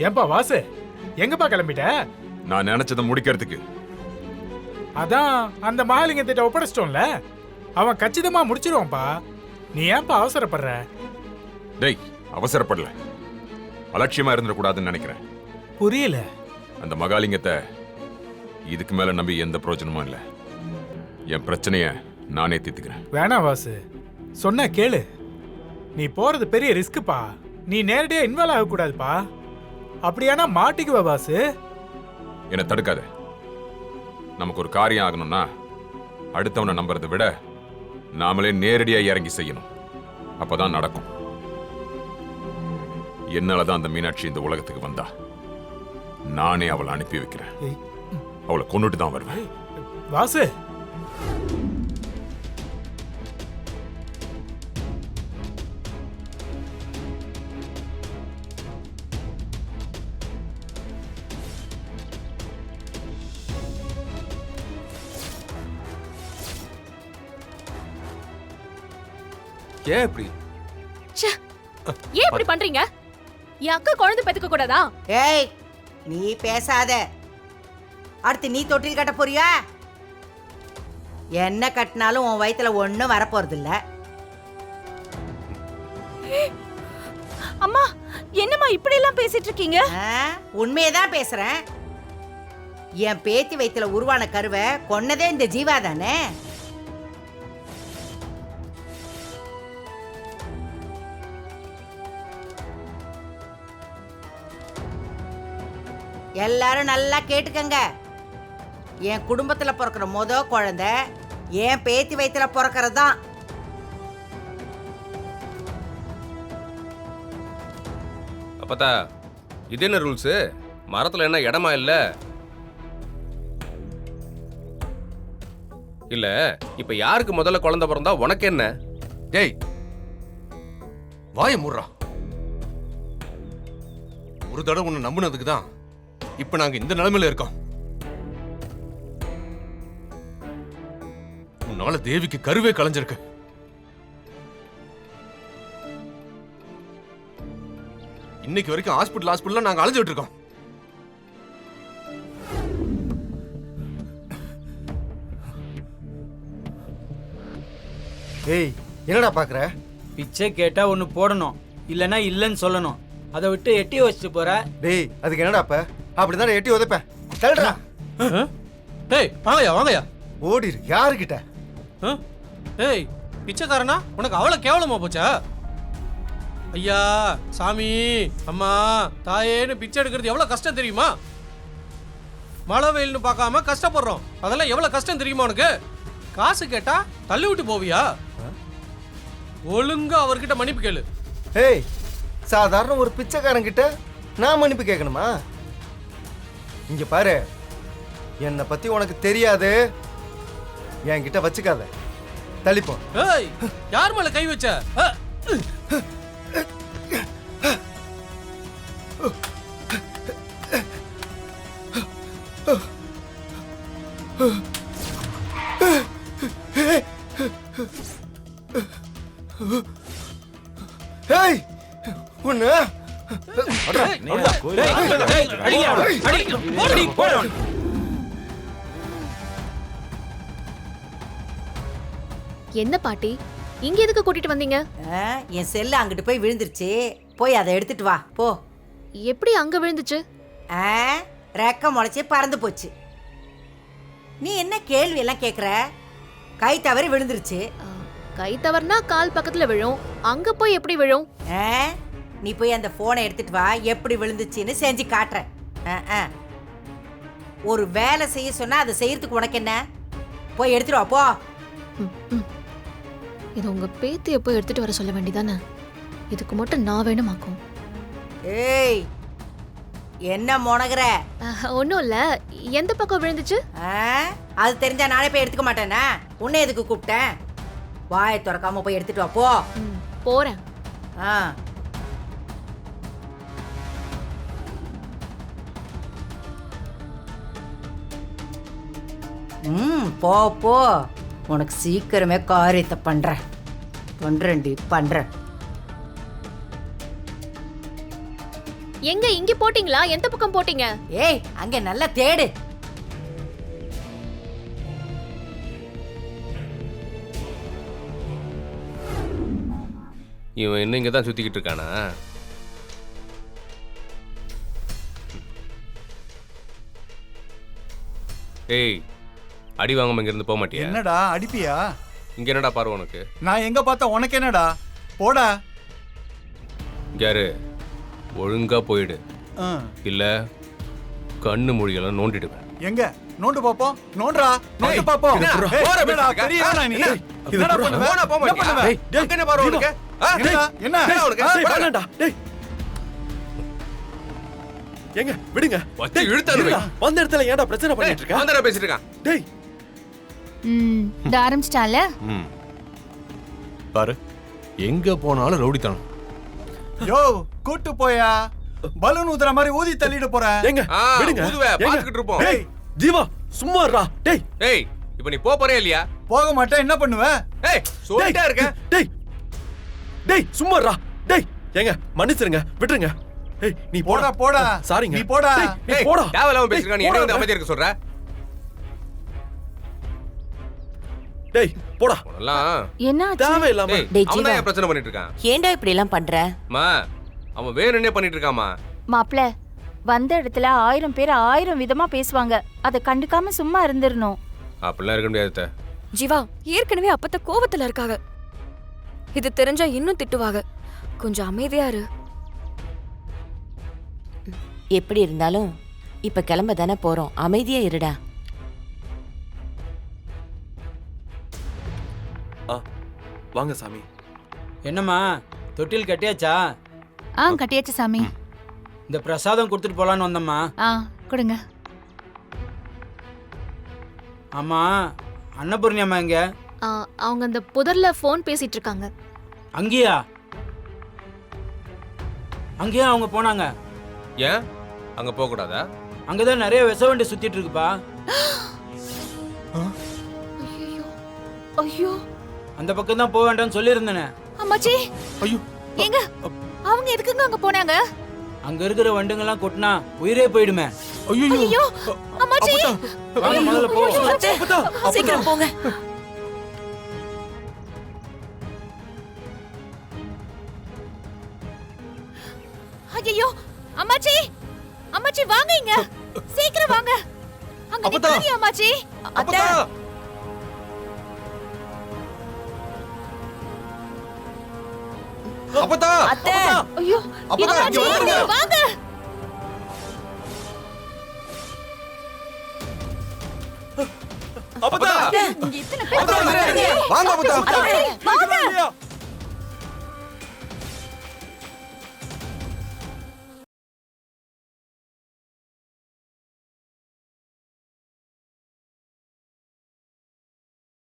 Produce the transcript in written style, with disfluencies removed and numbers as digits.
ஏன்பா வாசு, எங்கப்பா கிளம்பிட்ட? நான் நினைச்சதை முடிக்கிறதுக்கு. அதான் அந்த மகாலிங்கத்திட்ட ஒப்படைச்சிட்டோம்ல, அவன் கச்சிதமா முடிச்சிருவான்ப்பா. நீ ஏன்பா அவசரப்படுற? டேய், அவசரப்படல, அலட்சியமா இருந்துடக்கூடாதுன்னு நினைக்கிறேன். புரியல. அந்த மகாலிங்கத்தை இதுக்கு மேல நம்பி எந்த பிரயோஜனமும் இல்லை. என் பிரச்சனைய நானே தீர்த்துக்கிறேன். வேணாம் வாசு, சொன்னா கேளு. நீ போறது பெரிய ரிஸ்க்குப்பா. நீ நேரடியா இன்வால்வ் ஆகக்கூடாதுப்பா. அப்படியானா மாட்டிக்குவ வாசு. என்னை தடுக்காத. நமக்கு ஒரு காரியம் ஆகணும்னா அடுத்தவனை நம்புறதை விட நாமளே நேரடியா இறங்கி செய்யணும். அப்பதான் நடக்கும். என்னாலதான் அந்த மீனாட்சி இந்த உலகத்துக்கு வந்தா. நானே அவளை அனுப்பி வைக்கிறேன். அவளை கொண்டுட்டு தான் வருவேன். வாசு, ஏன் இப்படி? ஏன் இப்படி பண்றீங்க? என் அக்கா குழந்தை பெத்துக்க கூடாதா? ஏய், நீ பேசாத. அடுத்து நீ தொட்டில் கட்ட போறியா? என்ன கட்டினாலும் உன் வயித்துல ஒண்ணும் வரப்போறது இல்ல. அம்மா, என்னம்மா இப்படி எல்லாம் பேசிட்டு இருக்கீங்க? உண்மையதான் பேசுறேன். என் பேத்தி வயித்துல உருவான கருவை கொன்னதே இந்த ஜீவா தானே. எல்லாரும் நல்லா கேட்டுக்கங்க. என் குடும்பத்துல பிறக்கிற குழந்தை என் பேத்தி வயித்துல பிறக்கிறது தான். அப்பதா, இது என்ன ரூல்ஸ்? மரத்துல என்ன இடமா இல்ல? இல்ல, இப்ப யாருக்கு முதல்ல குழந்தை பிறந்தா உனக்கு என்ன? டேய், வாய மூடுறா. ஒரு தடவை உன்னை நம்பினதுக்கு தான் இப்ப நாங்க இந்த நிலைமையில இருக்கோம். உன்னால தேவிக்கு கருவே கலைஞ்சிருக்கு. இன்னைக்கு வரைக்கும் ஹாஸ்பிட்டல் நாங்க அலைஞ்சிட்டு இருக்கோம். ஏய், என்னடா பாக்குற? பிச்சை கேட்டா ஒன்னு போடணும், இல்லனா இல்லன்னு சொல்லணும். அதை விட்டு எட்டி வச்சுட்டு போற. டேய், அதுக்கு என்னடா அப்ப? அப்படிதான் எட்டி உதைப்பேன். தள்ளுடா. டேய், வாங்கயா வாங்கயா. ஓடிரு. யாருக்கிட்ட? ஏய், பிச்சைக்காரனா உனக்கு அவ்வளவு கேவலமா போச்சா? ஐயா, சாமி, அம்மா, தாயேன்னு பிச்சை எடுக்கிறது எவ்வளவு கஷ்டம் தெரியுமா? மழை வெயில்னு பார்க்காம கஷ்டப்படுறோம். அதெல்லாம் எவ்வளவு கஷ்டம் தெரியுமா உனக்கு? காசு கேட்டா தள்ளி விட்டு போவியா? ஒழுங்கா அவர்கிட்ட மன்னிப்பு கேளு. ஏய், சாதாரண ஒரு பிச்சைக்காரன் கிட்ட நான் மன்னிப்பு கேட்கணுமா? இங்க பாரு, என்னை பத்தி உனக்கு தெரியாது. என்கிட்ட வச்சுக்காத. தள்ளிப்போ. ஏய், யார் மேல கை வச்ச? ஏய், உன்ன என்ன பாட்டி, இங்க எதுக்கு கூட்டிட்டு வந்தீங்க? என் செல்லு அங்கிட்டு போய் விழுந்துருச்சு. போய் அதை எடுத்துட்டு வா போ. எப்படி அங்க விழுந்துச்சு? ரெக்க முளைச்சி பறந்து போச்சு. நீ என்ன கேள்வி எல்லாம் கேக்குற? கை தவறி விழுந்துருச்சு. கை தவறுனா கால் பக்கத்துல விழும், அங்க போய் எப்படி விழும்? நீ போய் அந்த போனை எடுத்துட்டு வா, எப்படி விழுந்துச்சுன்னு செஞ்சு காட்டுறேன். ஒரு வேலை செய்ய சொன்னா அதை செய்யறதுக்கு உனக்கு என்ன? போய் எடுத்துட்டு வா போ. இது உங்க பேத்திய போய் எடுத்துட்டு வர சொல்ல வேண்டியதானே? இதுக்கு மட்டும் நான் வேணுமாக்கும். ஏய், என்ன முனகுற? ஒன்னும் இல்ல. எந்த பக்கம் விழுந்துச்சு? அது தெரிஞ்சா நானே போய் எடுத்துக்க மாட்டேனா? உன்னை எதுக்கு கூப்பிட்டேன்? வாயை திறக்காம போய் எடுத்துட்டு வா போ. போறேன். போ போ. உனக்கு சீக்கிரமே காரியத்தை பண்றேன். எங்க இங்க போட்டீங்களா? எந்த பக்கம் போட்டீங்க? ஏய் அங்க நல்லா தேடு. இவன் இன்னும் இங்கே தான் சுற்றிக்கிட்டு இருக்கானா? ஏய், அடி வாங்காம இங்கேருந்து போக மாட்டியா? என்னடா அடிப்பியா? இங்கே என்னடா பாரு உனக்கு? நான் எங்க பார்த்தா உனக்கு என்னடா? போடா. யாரு ஒழுங்கா போயிடு, ஆ. இல்ல கண்ணு மொழியெல்லாம் நோண்டிடுவேன். எங்க நோண்டு பாப்போம். நோண்டுறா, நோண்டு பாப்போம். என்ன? ஏய், போடா, என்னடா, பேசிட்டு பெரிய இருக்க? ஆளா நீ? என்ன? என்னடா பண்ணுவ? போடா, போக என்ன மாட்டியா? பண்ணுவ? டேய், அங்க என்ன பாரு உனக்கு? ஆ? என்னடா, என்ன? என்ன உனக்கு? ஆ, டேய், வேணாம்டா. டேய் ஏங்க விடுங்க. வச்சு இழுத்தாரு வை. வந்த இடத்துல ஏன்டா பிரச்சனை பண்ணிட்டு இருக்க? வந்தடா பேசிட்டு இருக்கான். டேய் இந்த ஆரம்பிச்சிட்டால. பாரு எங்க போனாலும் ரவுடித்தனம். யோ கூட்டு போயா. பலூன் ஊதுற மாதிரி ஊதி தள்ளிட்டு போறேன். ஏங்க ஆ, விடுங்க. ஊதுவே, ஏங்க, பார்த்துக்கிட்டு இருப்போம். டேய் ஜீவா சும்மா இருடா. டேய் ஏய், இப்போ நீ போறே இல்லையா? போக மாட்டேன், என்ன பண்ணுவ? ஏய், சொல்லிட்டே இருக்கேன். டேய் டேய் சும்மா இருடா. டேய் ஏங்க மன்னிச்சிருங்க, விட்டுருங்க. ஏய் நீ போடா போடா. சாரிங்க. நீ போடா. டேய், நீ ஏய், போடா. தேவையில்லாம பேசிருக்கான். நீ என்ன வந்து போடா. அமைதியா இருக்க சொல்ற? டேய் போடா. உனெல்லாம் என்ன தேவையில்லாம. டேய், டேய், அவன் தான் ஜீவா. ஏன் பிரச்சனை பண்ணிட்டு இருக்கான்? ஏன்டா இப்படி எல்லாம் பண்ற? அம்மா, அவன் வேணும்னே பண்ணிட்டு இருக்காமா. மாப்ள வந்த இடத்துல 1000 பேர் 1000 விதமா பேசுவாங்க. அதை கண்டுக்காம சும்மா இருந்திரணும். அப்படிலாம் இருக்க முடியாது அத்தை. ஜீவா, ஏற்கனவே அப்பத்த கோவத்துல இருக்காங்க. இது தெரிஞ்சா இன்னும் திட்டுவாங்க. கொஞ்சம் அமைதியா இரு. எப்படி இருந்தாலும் இப்ப கிளம்ப தானே போறோம். அமைதியா இருடா. வாங்க சாமி. என்னம்மா தொட்டில் கட்டியாச்சா? கட்டியாச்சு சாமி. இந்த பிரசாதம் கொடுத்துட்டு போலான்னு வந்தம்மா. கொடுங்க. ஆமா அன்னபூர்ணி அம்மா எங்க? அவங்க அந்த புதர்ல போன் பேசிட்டு இருக்காங்க. அங்கேயா? அங்கேயா அவங்க போனாங்க? ஏன் அங்க போக கூடாதா? அங்கதான் நிறைய விசவண்டி சுத்திட்டு இருக்குப்பா. ஐயோ அந்த பக்கம் தான் போக வேண்டாம்னு சொல்லியிருந்தேனே. அம்மாச்சி, ஐயோ எங்க அவங்க எதுக்குங்க அங்க போனாங்க? அங்க இருக்கிற வண்டுங்கெல்லாம் கொட்டினா உயிரே போயிடுமே. ஐயோ அம்மாச்சி, வாங்க முதல்ல போ. சீக்கிரம் போங்க. ஐயோ அம்மாச்சி, அம்மாச்சி வாங்க இங்க. சீக்கிரம் வாங்க. அங்க நிக்காதீங்க அம்மாச்சி. அப்பதா அப்பதா அத்தை, ஐயோ அப்பதா இங்க வந்துருங்க. வாங்க. அப்பதா இங்க இத்தனை பேர் அப்பதா, இருக்காங்க. வாங்க அப்பதா. அத்தை, வாங்க.